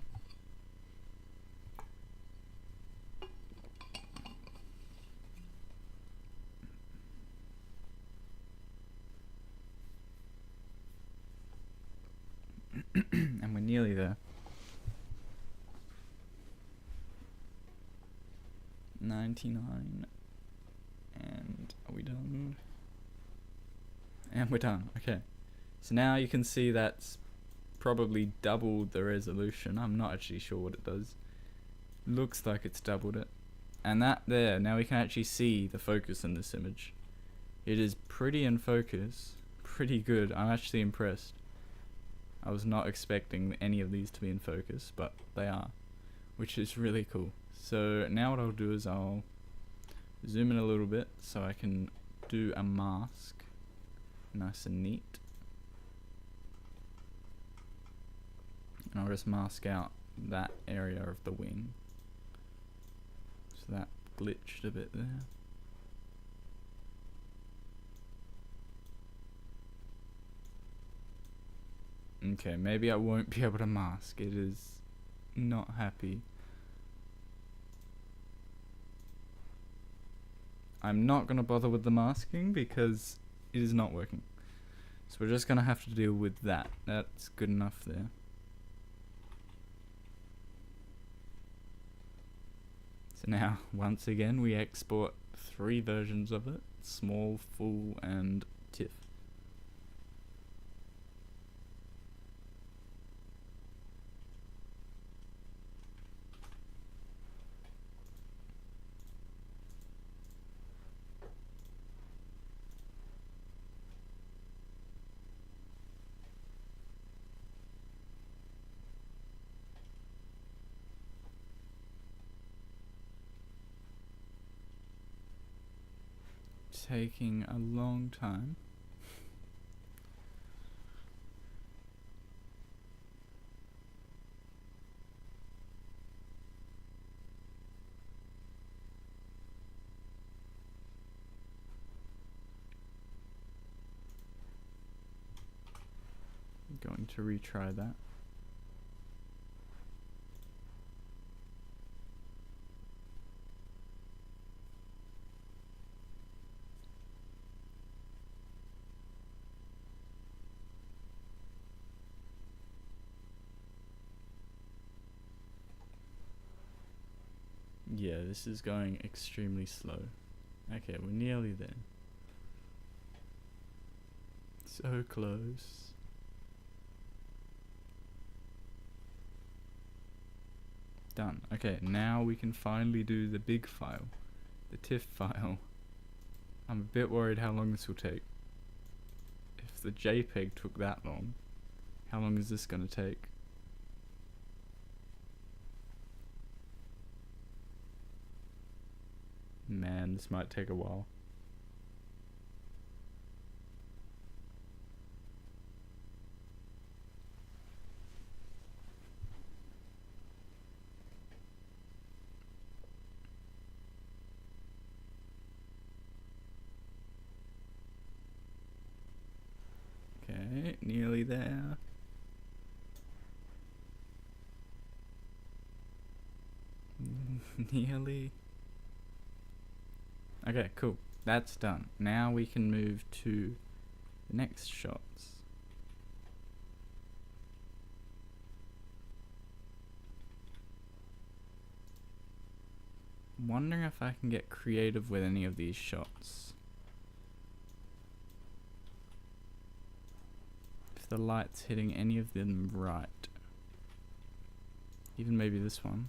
Speaker 4: And we're nearly there. 99. And are we done? And we're done. Okay. So now you can see that's probably doubled the resolution. I'm not actually sure what it does. Looks like it's doubled it. And that there, now we can actually see the focus in this image. It is pretty in focus. Pretty good. I'm actually impressed. I was not expecting any of these to be in focus, but they are, which is really cool. So now what I'll do is I'll zoom in a little bit so I can do a mask. Nice and neat. And I'll just mask out that area of the wing. So that glitched a bit there. Okay, maybe I won't be able to mask. It is not happy. I'm not going to bother with the masking because it is not working. So we're just going to have to deal with that. That's good enough there. So now, once again, we export 3 versions of it: small, full, and TIFF. Taking a long time. I'm going to retry that. Yeah, this is going extremely slow. Okay, we're nearly there. So close. Done. Okay, now we can finally do the big file, the TIFF file. I'm a bit worried how long this will take. If the JPEG took that long, how long is this going to take? Man, this might take a while. Okay, nearly there. Nearly. Okay, cool. That's done. Now we can move to the next shots. I'm wondering if I can get creative with any of these shots. If the light's hitting any of them right. Even maybe this one.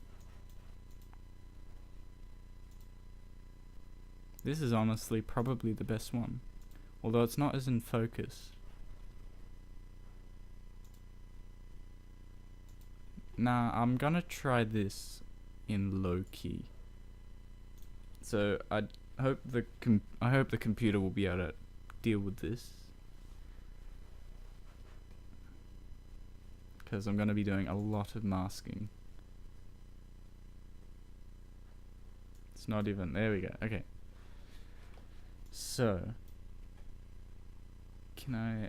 Speaker 4: This is honestly probably the best one, although it's not as in focus. Nah, I'm gonna try this in low key. So I hope the computer will be able to deal with this, because I'm gonna be doing a lot of masking. It's not even, there we go. Okay. So, can I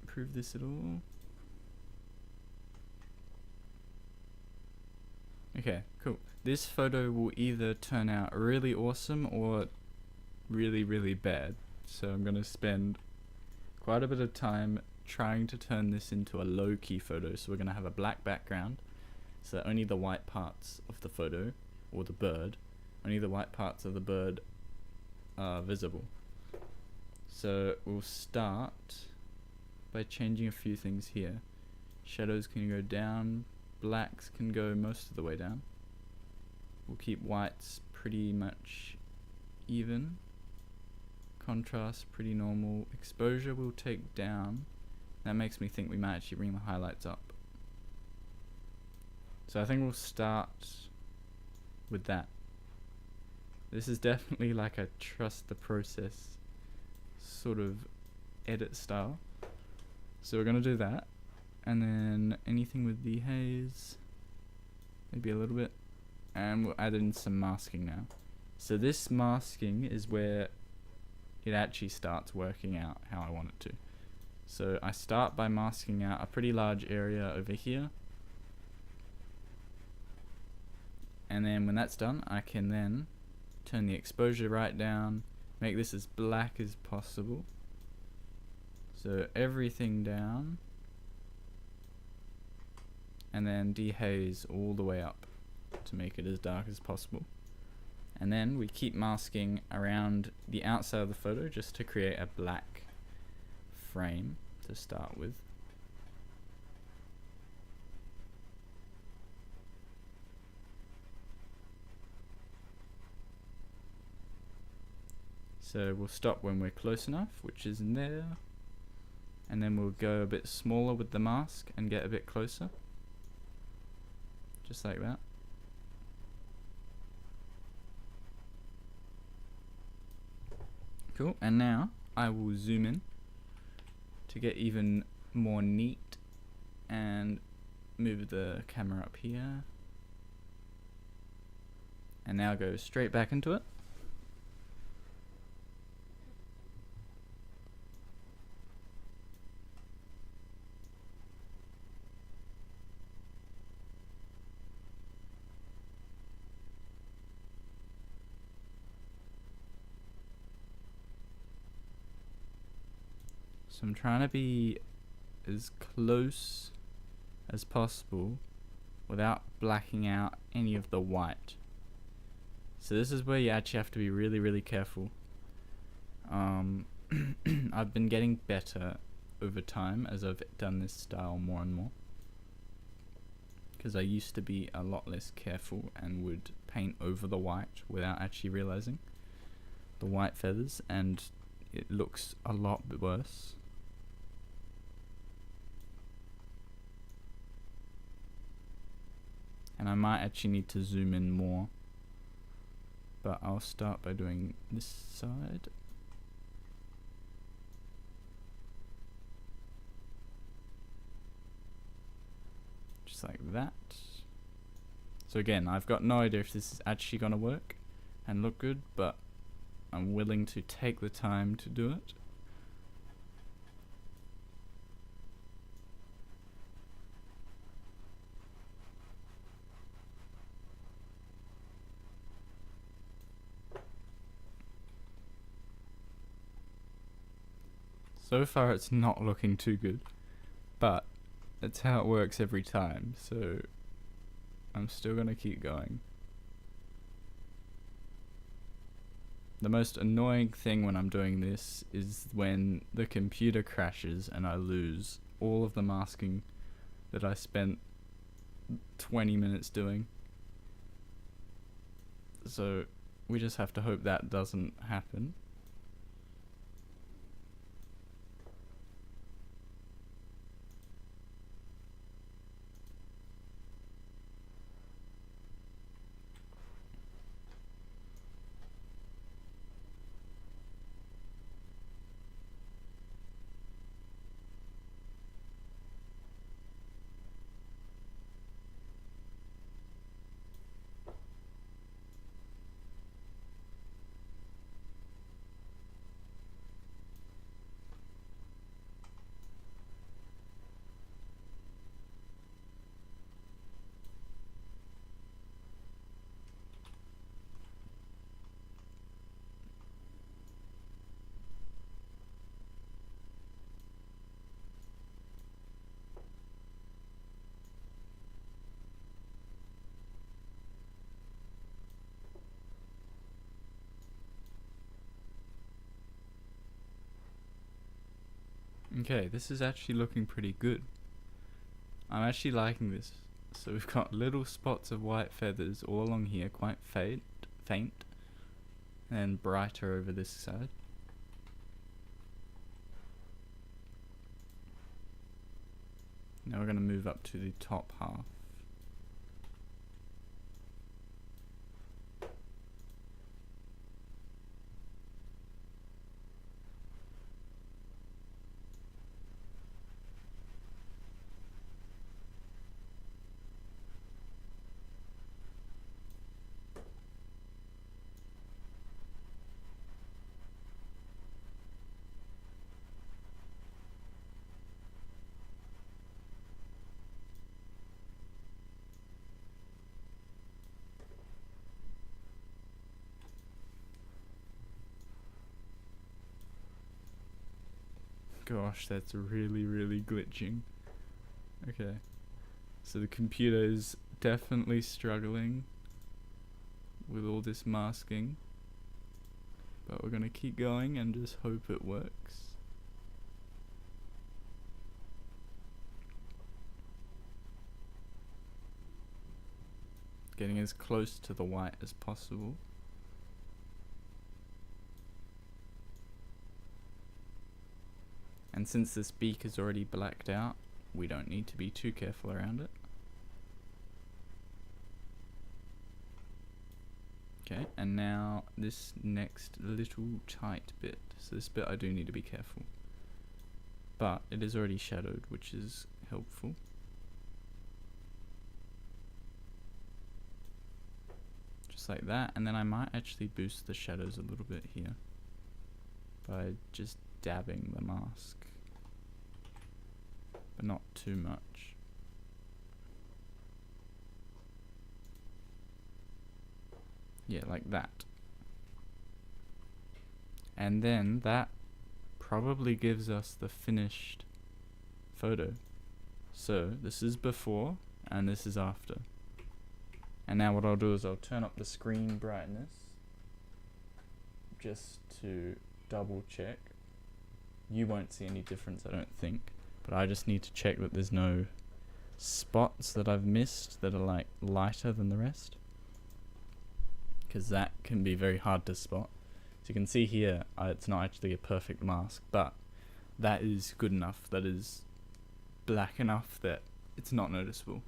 Speaker 4: improve this at all? Okay, cool. This photo will either turn out really awesome or really, really bad. So I'm gonna spend quite a bit of time trying to turn this into a low-key photo. So we're gonna have a black background, so that only the white parts of the photo, or the bird, only the white parts of the bird are visible. So we'll start by changing a few things here. Shadows can go down, blacks can go most of the way down. We'll keep whites pretty much even. Contrast pretty normal. Exposure we'll take down. That makes me think we might actually bring the highlights up. So I think we'll start with that. This is definitely like a trust the process sort of edit style. So we're gonna do that, and then anything with the haze, maybe a little bit, and we'll add in some masking now. So this masking is where it actually starts working out how I want it to. So I start by masking out a pretty large area over here, and then when that's done, I can then turn the exposure right down, make this as black as possible. So everything down, and then dehaze all the way up to make it as dark as possible. And then we keep masking around the outside of the photo just to create a black frame to start with. So we'll stop when we're close enough, which is in there. And then we'll go a bit smaller with the mask and get a bit closer. Just like that. Cool, and now I will zoom in to get even more neat and move the camera up here. And now go straight back into it. So I'm trying to be as close as possible without blacking out any of the white. So this is where you actually have to be really, really careful. I've been getting better over time as I've done this style more and more, because I used to be a lot less careful and would paint over the white without actually realizing the white feathers, and it looks a lot worse. And I might actually need to zoom in more, but I'll start by doing this side. Just like that. So again, I've got no idea if this is actually going to work and look good, but I'm willing to take the time to do it. So far it's not looking too good, but that's how it works every time, so I'm still gonna keep going. The most annoying thing when I'm doing this is when the computer crashes and I lose all of the masking that I spent 20 minutes doing. So we just have to hope that doesn't happen. Okay, this is actually looking pretty good. I'm actually liking this. So we've got little spots of white feathers all along here, quite faint, and brighter over this side. Now we're going to move up to the top half. Gosh, that's really, really glitching. Okay. So the computer is definitely struggling. with all this masking. But we're gonna keep going and just hope it works. Getting as close to the white as possible. And since this beak is already blacked out, we don't need to be too careful around it. Okay, and now this next little tight bit. So this bit I do need to be careful. But it is already shadowed, which is helpful. Just like that, and then I might actually boost the shadows a little bit here by just dabbing the mask, but not too much. Yeah, like that. And then that probably gives us the finished photo. So this is before and this is after. And now what I'll do is I'll turn up the screen brightness just to double check. You won't see any difference, I don't think, but I just need to check that there's no spots that I've missed that are like lighter than the rest, because that can be very hard to spot. So you can see here, it's not actually a perfect mask, but that is good enough. That is black enough that it's not noticeable.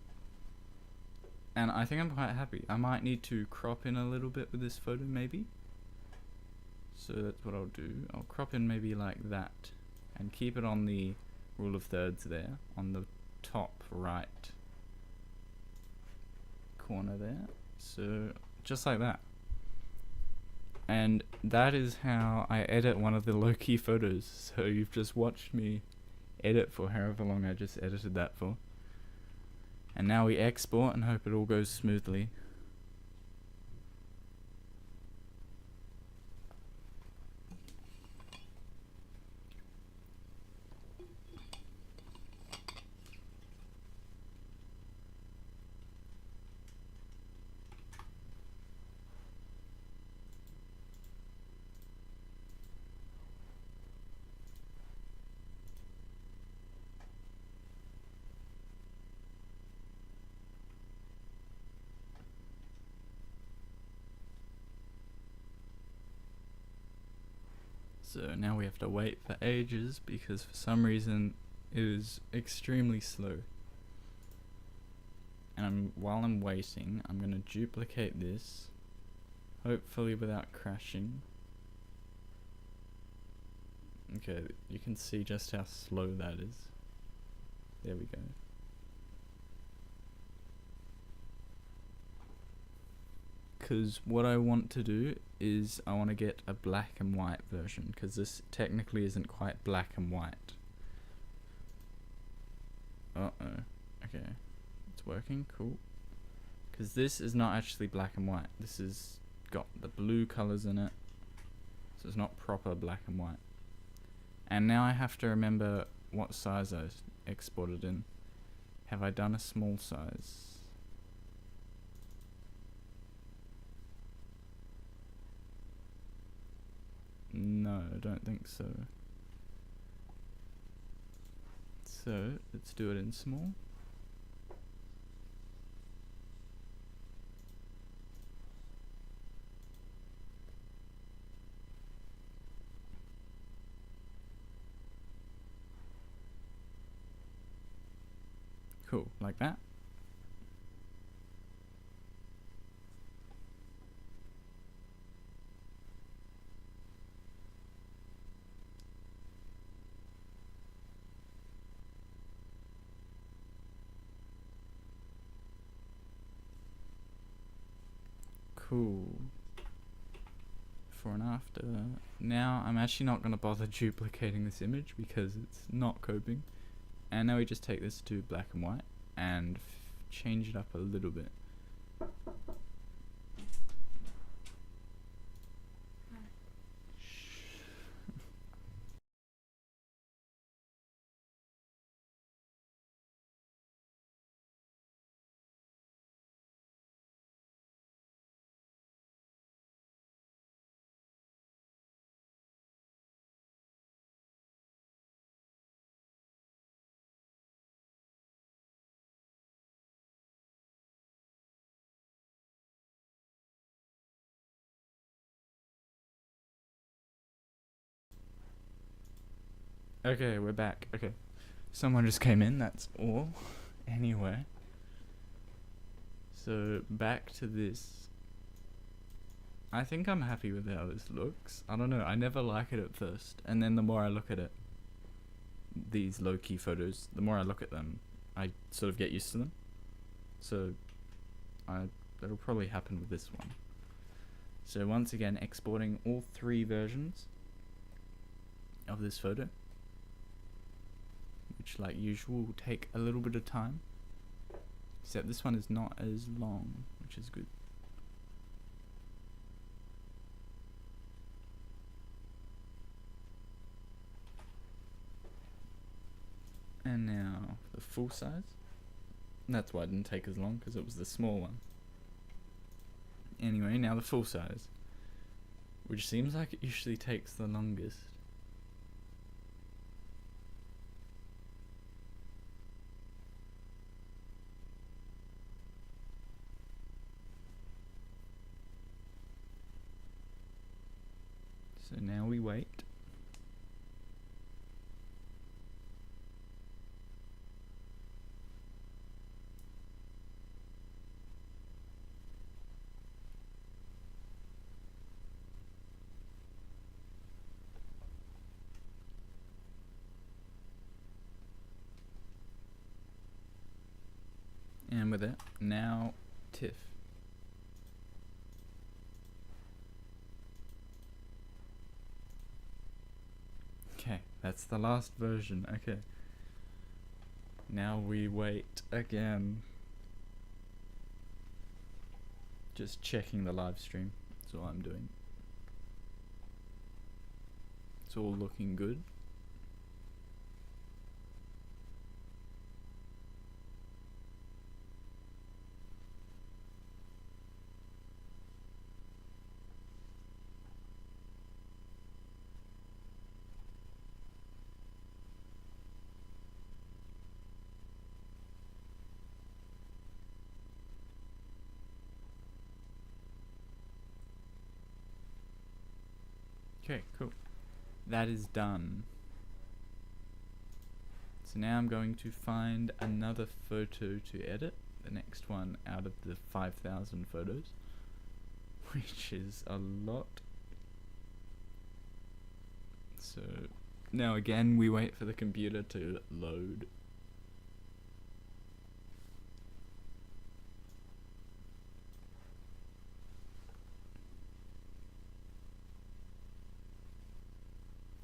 Speaker 4: And I think I'm quite happy. I might need to crop in a little bit with this photo maybe. So that's what I'll do. I'll crop in maybe like that and keep it on the rule of thirds there, on the top right corner there. So just like that. And that is how I edit one of the low-key photos. So you've just watched me edit for however long I just edited that for. And now we export and hope it all goes smoothly. So now we have to wait for ages because for some reason it is extremely slow. And while I'm waiting, I'm going to duplicate this, hopefully without crashing. Okay, you can see just how slow that is. There we go. Because what I want to do is I want to get a black and white version, because this technically isn't quite black and white. Uh-oh. Okay. It's working. Cool. Because this is not actually black and white. This has got the blue colors in it. So it's not proper black and white. And now I have to remember what size I exported in. Have I done a small size? No, I don't think so. So, let's do it in small. Cool, like that. Cool. Before and after. Now I'm actually not going to bother duplicating this image because it's not coping. And now we just take this to black and white and change it up a little bit. Okay, we're back. Okay. Someone just came in, that's all. Anyway. So, back to this. I think I'm happy with how this looks. I don't know, I never like it at first. And then the more I look at it, these low-key photos, the more I look at them, I sort of get used to them. So, that'll probably happen with this one. So once again, exporting all 3 versions of this photo, which like usual will take a little bit of time, except this one is not as long, which is good. And now the full size. That's why it didn't take as long, because it was the small one. Anyway, now the full size, which seems like it usually takes the longest. So now we wait. And with it, now TIFF. Okay, that's the last version. Okay. Now we wait again. Just checking the live stream. That's all I'm doing. It's all looking good. Okay, cool. That is done. So now I'm going to find another photo to edit, the next one out of the 5,000 photos, which is a lot. So now again we wait for the computer to load.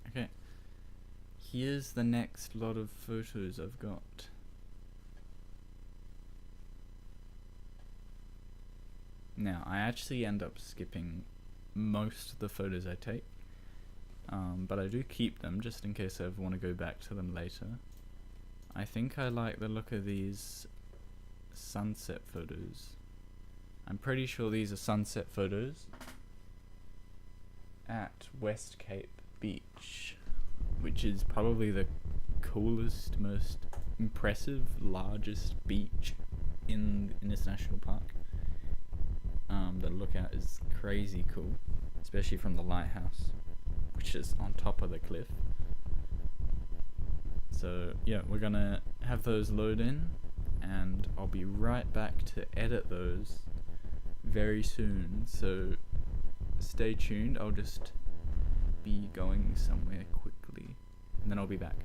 Speaker 4: Okay, here's the next lot of photos I've got. Now, I actually end up skipping most of the photos I take, but I do keep them just in case I ever want to go back to them later. I think I like the look of these sunset photos. I'm pretty sure these are sunset photos at West Cape Beach, which is probably the coolest, most impressive, largest beach in this national park. The lookout is crazy cool, especially from the lighthouse, which is on top of the cliff. So yeah, we're gonna have those load in, and I'll be right back to edit those very soon, so stay tuned. I'll just be going somewhere quickly, and then I'll be back.